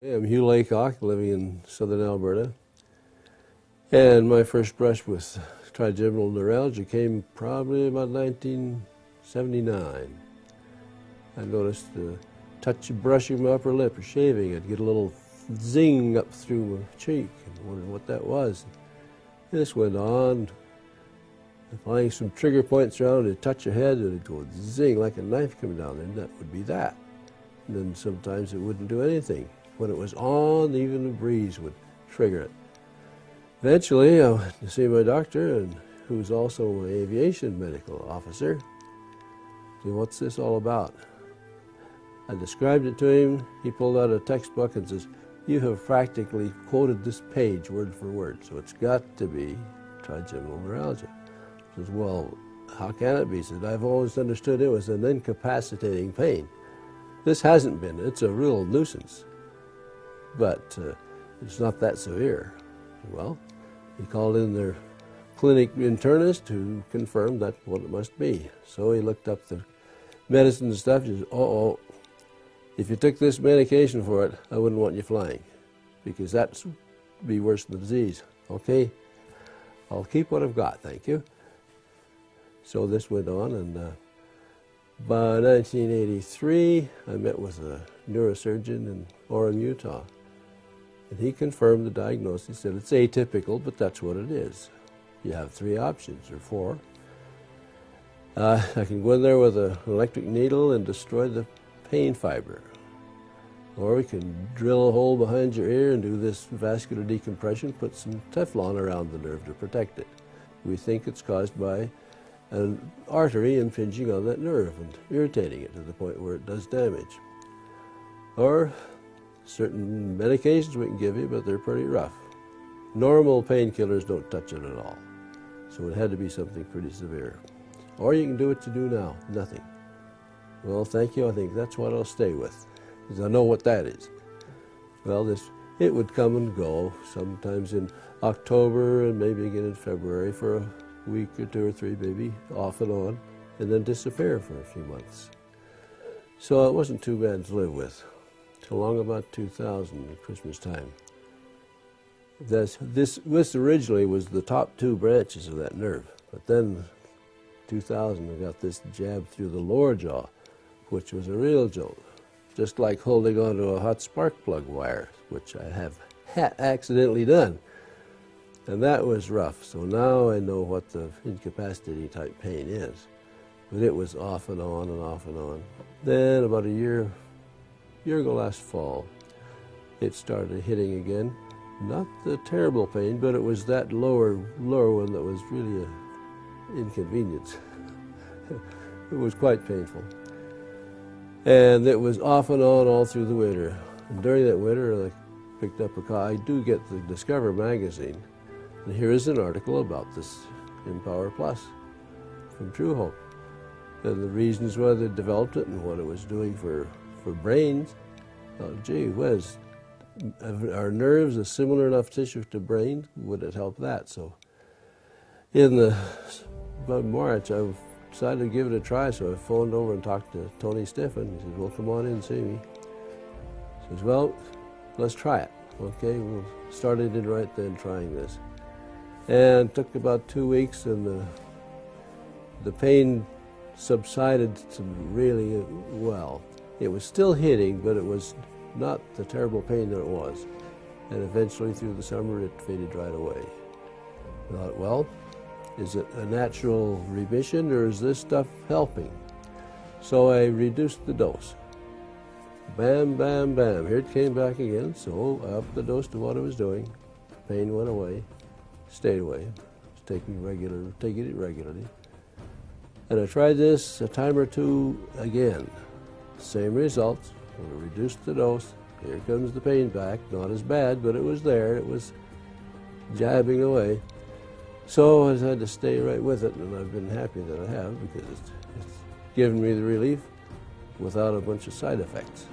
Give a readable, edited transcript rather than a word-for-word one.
I'm Hugh living in southern Alberta, and my first brush with trigeminal neuralgia came probably about 1979. I noticed the touch of brushing my upper lip or shaving, I'd get a little zing up through my cheek and wondered what that was. This went on, finding some trigger points around, it'd touch your head and it'd go zing like a knife coming down there, and that would be that. And then sometimes it wouldn't do anything. When it was on, even a breeze would trigger it. Eventually, I went to see my doctor, who was also my aviation medical officer. Said, "What's this all about?" I described it to him. He pulled out a textbook and says, "You have practically quoted this page word for word, so it's got to be trigeminal neuralgia." I says, "Well, how can it be?" He said, "I've always understood it was an incapacitating pain. This hasn't been. It's a real nuisance. But it's not that severe." Well, he called in their clinic internist who confirmed that's what it must be. So he looked up the medicine and stuff. He said, "Oh, if you took this medication for it, I wouldn't want you flying, because that'd be worse than the disease." "Okay, I'll keep what I've got, thank you." So this went on, and by 1983, I met with a neurosurgeon in Orem, Utah. And he confirmed the diagnosis. He said, "It's atypical, but that's what it is. You have 3 options, or 4. I can go in there with an electric needle and destroy the pain fiber. Or we can drill a hole behind your ear and do this vascular decompression, put some Teflon around the nerve to protect it. We think it's caused by an artery impinging on that nerve and irritating it to the point where it does damage. Or certain medications we can give you, but they're pretty rough. Normal painkillers don't touch it at all. So it had to be something pretty severe. Or you can do what you do now, nothing." "Well, thank you, I think that's what I'll stay with, because I know what that is." Well, it would come and go, sometimes in October and maybe again in February for a week or 2 or 3, maybe off and on, and then disappear for a few months. So it wasn't too bad to live with. Along about 2000, at Christmas time. This originally was the top 2 branches of that nerve, but then 2000 I got this jab through the lower jaw, which was a real jolt, just like holding onto a hot spark plug wire, which I have accidentally done. And that was rough, so now I know what the incapacitating type pain is. But it was off and on and off and on. Then about a year ago last fall, it started hitting again. Not the terrible pain, but it was that lower one that was really an inconvenience. It was quite painful. And it was off and on all through the winter. And during that winter, I picked up a copy. I do get the Discover magazine. And here is an article about this EMPowerplus from True Hope. And the reasons why they developed it and what it was doing for brains. Oh, gee whiz, are nerves a similar enough tissue to brain? Would it help that? So about March, I decided to give it a try, so I phoned over and talked to Tony Stiffen. He said, "Well, come on in and see me." He says, "Well, let's try it." Okay, we'll started in right then trying this. And it took about 2 weeks, and the pain subsided to really well. It was still hitting, but it was not the terrible pain that it was. And eventually, through the summer, it faded right away. I thought, well, is it a natural remission, or is this stuff helping? So I reduced the dose. Bam, bam, bam. Here it came back again, so I upped the dose to what I was doing. Pain went away, stayed away. I was taking it regularly. And I tried this a time or 2 again. Same results. When I reduced the dose, here comes the pain back. Not as bad, but it was there. It was jabbing away. So I had to stay right with it, and I've been happy that I have, because it's given me the relief without a bunch of side effects.